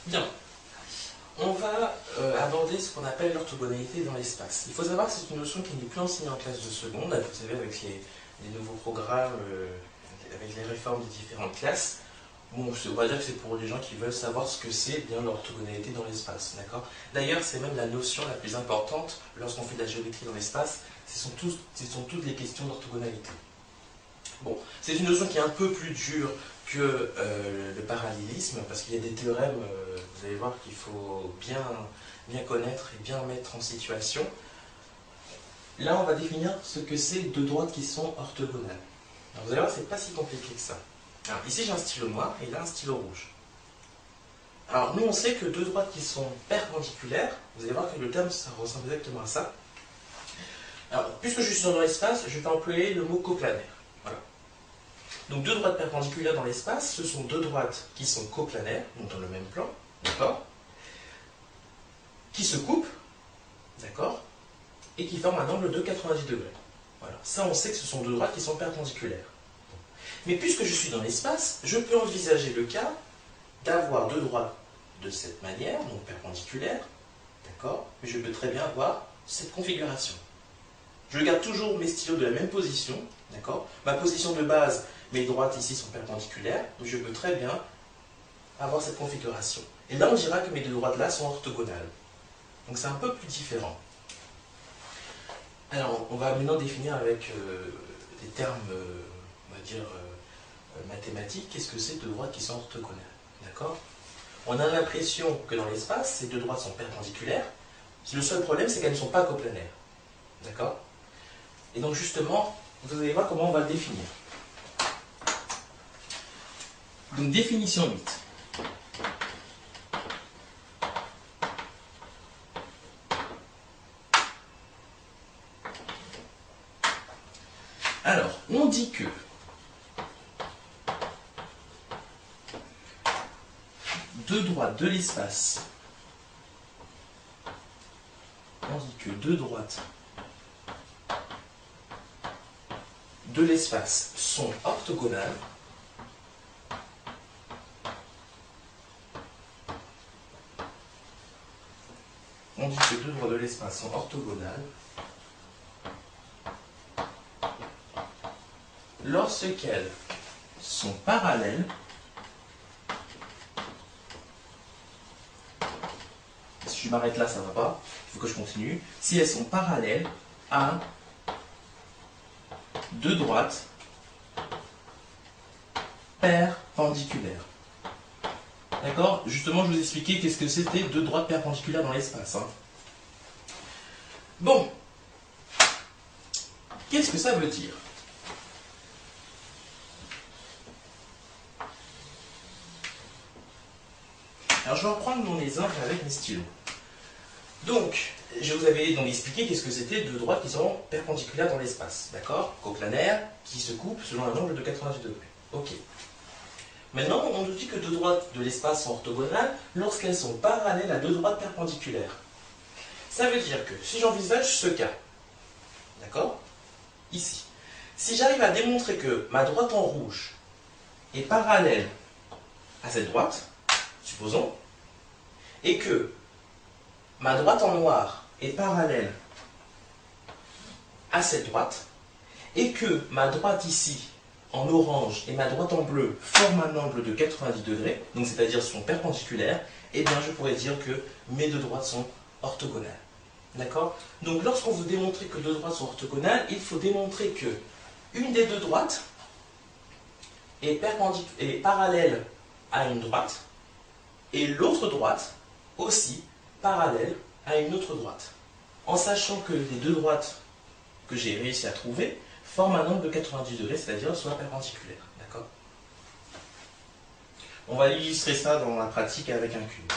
Bien, on va aborder ce qu'on appelle l'orthogonalité dans l'espace. Il faut savoir que c'est une notion qui n'est plus enseignée en classe de seconde. Vous savez, avec les nouveaux programmes, avec les réformes des différentes classes, bon, on va dire que c'est pour les gens qui veulent savoir ce que c'est bien l'orthogonalité dans l'espace. D'accord. D'ailleurs, c'est même la notion la plus importante lorsqu'on fait de la géométrie dans l'espace. Ce sont toutes les questions d'orthogonalité. Bon, c'est une notion qui est un peu plus dure que le parallélisme, parce qu'il y a des théorèmes, vous allez voir qu'il faut bien connaître et bien mettre en situation. Là, on va définir ce que c'est deux droites qui sont orthogonales. Alors, vous allez voir, c'est pas si compliqué que ça. Alors, ici, j'ai un stylo noir et là, un stylo rouge. Alors, nous, on sait que deux droites qui sont perpendiculaires, vous allez voir que le terme, ça ressemble exactement à ça. Alors, puisque je suis dans l'espace, je vais employer le mot coplanaire. Voilà. Donc deux droites perpendiculaires dans l'espace, ce sont deux droites qui sont coplanaires, donc dans le même plan, d'accord, qui se coupent, d'accord, et qui forment un angle de 90 degrés. Voilà. Ça, on sait que ce sont deux droites qui sont perpendiculaires. Mais puisque je suis dans l'espace, je peux envisager le cas d'avoir deux droites de cette manière, donc perpendiculaires, d'accord, mais je peux très bien avoir cette configuration. Je garde toujours mes stylos de la même position, d'accord. Ma position de base, mes droites ici sont perpendiculaires, donc je peux très bien avoir cette configuration. Et là, on dira que mes deux droites là sont orthogonales. Donc c'est un peu plus différent. Alors, on va maintenant définir avec des termes, on va dire, mathématiques, qu'est-ce que c'est deux droites qui sont orthogonales. D'accord. On a l'impression que dans l'espace, ces deux droites sont perpendiculaires. Le seul problème, c'est qu'elles ne sont pas coplanaires. D'accord. Et donc justement, vous allez voir comment on va le définir. Donc définition 8. Alors, on dit que deux droites de l'espace, on dit que deux droites de l'espace sont orthogonales on dit que deux droites de l'espace sont orthogonales lorsqu'elles sont parallèles si je m'arrête là ça ne va pas, il faut que je continue, si elles sont parallèles à deux droites perpendiculaires. D'accord. Justement, je vous expliquais qu'est-ce que c'était deux droites perpendiculaires dans l'espace. Hein. Bon. Qu'est-ce que ça veut dire? Alors, je vais reprendre mon exemple avec mes stylos. Donc, je vous avais donc expliqué qu'est-ce que c'était deux droites qui sont perpendiculaires dans l'espace. D'accord. Coplanaires, qui se coupent selon un angle de 90 degrés. Ok. Maintenant, on nous dit que deux droites de l'espace sont orthogonales lorsqu'elles sont parallèles à deux droites perpendiculaires. Ça veut dire que si j'envisage ce cas, d'accord, ici, si j'arrive à démontrer que ma droite en rouge est parallèle à cette droite, supposons, et que ma droite en noir est parallèle à cette droite, et que ma droite ici en orange et ma droite en bleu forment un angle de 90 degrés, donc c'est-à-dire sont perpendiculaires, et bien je pourrais dire que mes deux droites sont orthogonales. D'accord. Donc lorsqu'on veut démontrer que deux droites sont orthogonales, il faut démontrer que une des deux droites est parallèle à une droite, et l'autre droite aussi parallèle à une autre droite. En sachant que les deux droites que j'ai réussi à trouver forment un angle de 90 degrés, c'est-à-dire soit perpendiculaires. D'accord. On va illustrer ça dans la pratique avec un cube.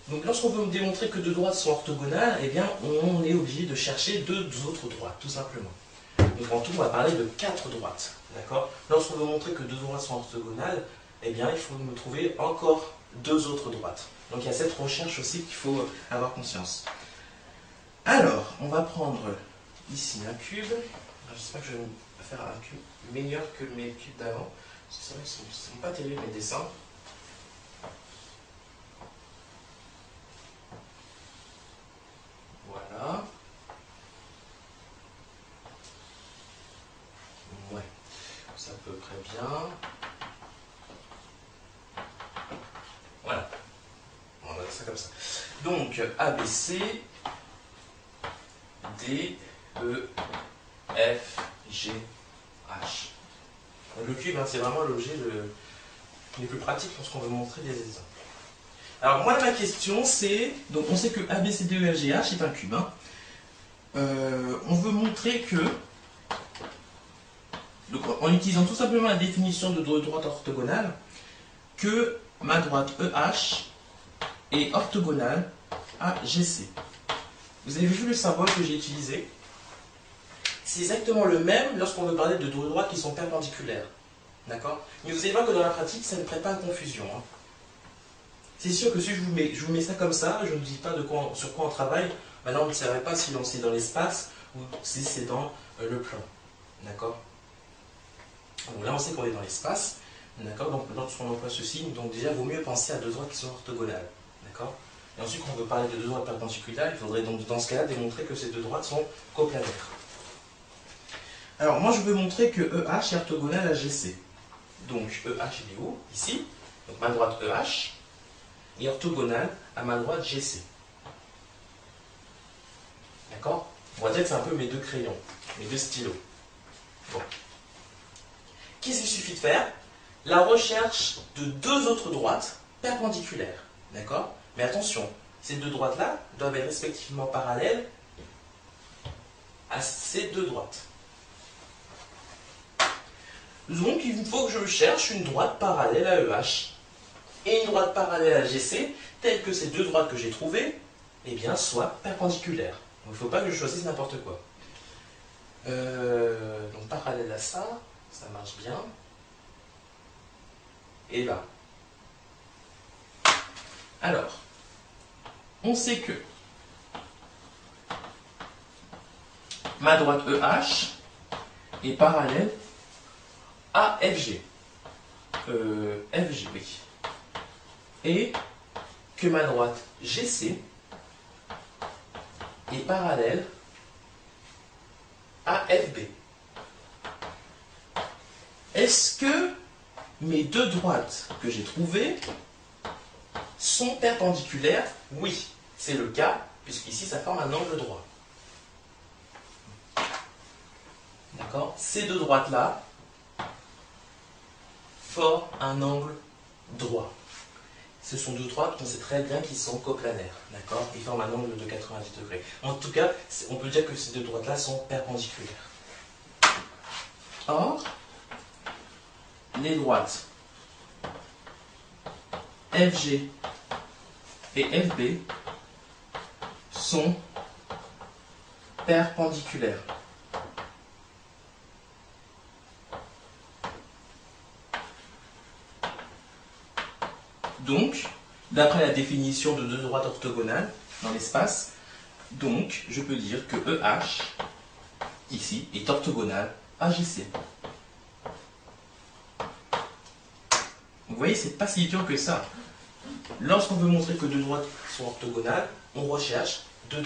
Donc lorsqu'on veut démontrer que deux droites sont orthogonales, eh bien on est obligé de chercher deux autres droites, tout simplement. Donc en tout, on va parler de quatre droites. D'accord. Lorsqu'on veut montrer que deux droites sont orthogonales, eh bien il faut me trouver encore deux autres droites. Donc il y a cette recherche aussi qu'il faut avoir conscience. Alors, on va prendre ici un cube. J'espère que je vais faire un cube meilleur que mes cubes d'avant. Parce que c'est vrai qu'ils ne sont pas terribles mes dessins. Voilà. On va faire ça comme ça. Donc, ABC, D, E, F, G, H. Le cube, hein, c'est vraiment l'objet le plus pratique lorsqu'on veut montrer des exemples. Alors, moi, ma question, c'est... Donc, on sait que ABC, D, E, F, G, H est un cube. Hein. On veut montrer que... Donc, en utilisant tout simplement la définition de droite orthogonale, que ma droite EH est orthogonale à GC. Vous avez vu le symbole que j'ai utilisé? C'est exactement le même lorsqu'on veut parler de deux droites qui sont perpendiculaires. D'accord? Mais vous allez voir que dans la pratique, ça ne prête pas à confusion. Hein. C'est sûr que si je vous mets ça comme ça, je ne dis pas sur quoi on travaille, maintenant on ne saurait pas si c'est dans l'espace ou si c'est dans le plan. D'accord? Donc là, on sait qu'on est dans l'espace. D'accord? Donc lorsqu'on emploie ce signe, donc déjà, il vaut mieux penser à deux droites qui sont orthogonales. D'accord? Et ensuite, quand on veut parler de deux droites perpendiculaires, il faudrait donc dans ce cas-là démontrer que ces deux droites sont coplanaires. Alors, moi, je veux montrer que EH est orthogonal à GC. Donc, EH, il est où? Ici. Donc, ma droite EH est orthogonale à ma droite GC. D'accord? On va dire que c'est un peu mes deux crayons, mes deux stylos. Bon. Qu'est-ce qu'il suffit de faire? La recherche de deux autres droites perpendiculaires. D'accord? Mais attention, ces deux droites-là doivent être respectivement parallèles à ces deux droites. Donc, il faut que je cherche une droite parallèle à EH et une droite parallèle à GC, telle que ces deux droites que j'ai trouvées, eh bien, soient perpendiculaires. Donc, il ne faut pas que je choisisse n'importe quoi. Donc, parallèle à ça, ça marche bien. Et là. Alors, on sait que ma droite EH est parallèle à FG. FG, oui. Et que ma droite GC est parallèle à FB. Est-ce que mes deux droites que j'ai trouvées sont perpendiculaires? Oui, c'est le cas, puisqu'ici ça forme un angle droit. D'accord? Ces deux droites-là forment un angle droit. Ce sont deux droites qu'on sait très bien qui sont coplanaires. D'accord? Ils forment un angle de 90 degrés. En tout cas, on peut dire que ces deux droites-là sont perpendiculaires. Or, les droites FG et FB sont perpendiculaires. Donc, d'après la définition de deux droites orthogonales dans l'espace, donc je peux dire que EH, ici, est orthogonal à GC. Vous voyez, c'est pas si dur que ça. Lorsqu'on veut montrer que deux droites sont orthogonales, on recherche deux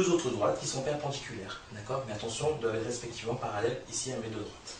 autres droites qui sont perpendiculaires. D'accord? Mais attention, elles doivent être respectivement parallèles ici à mes deux droites.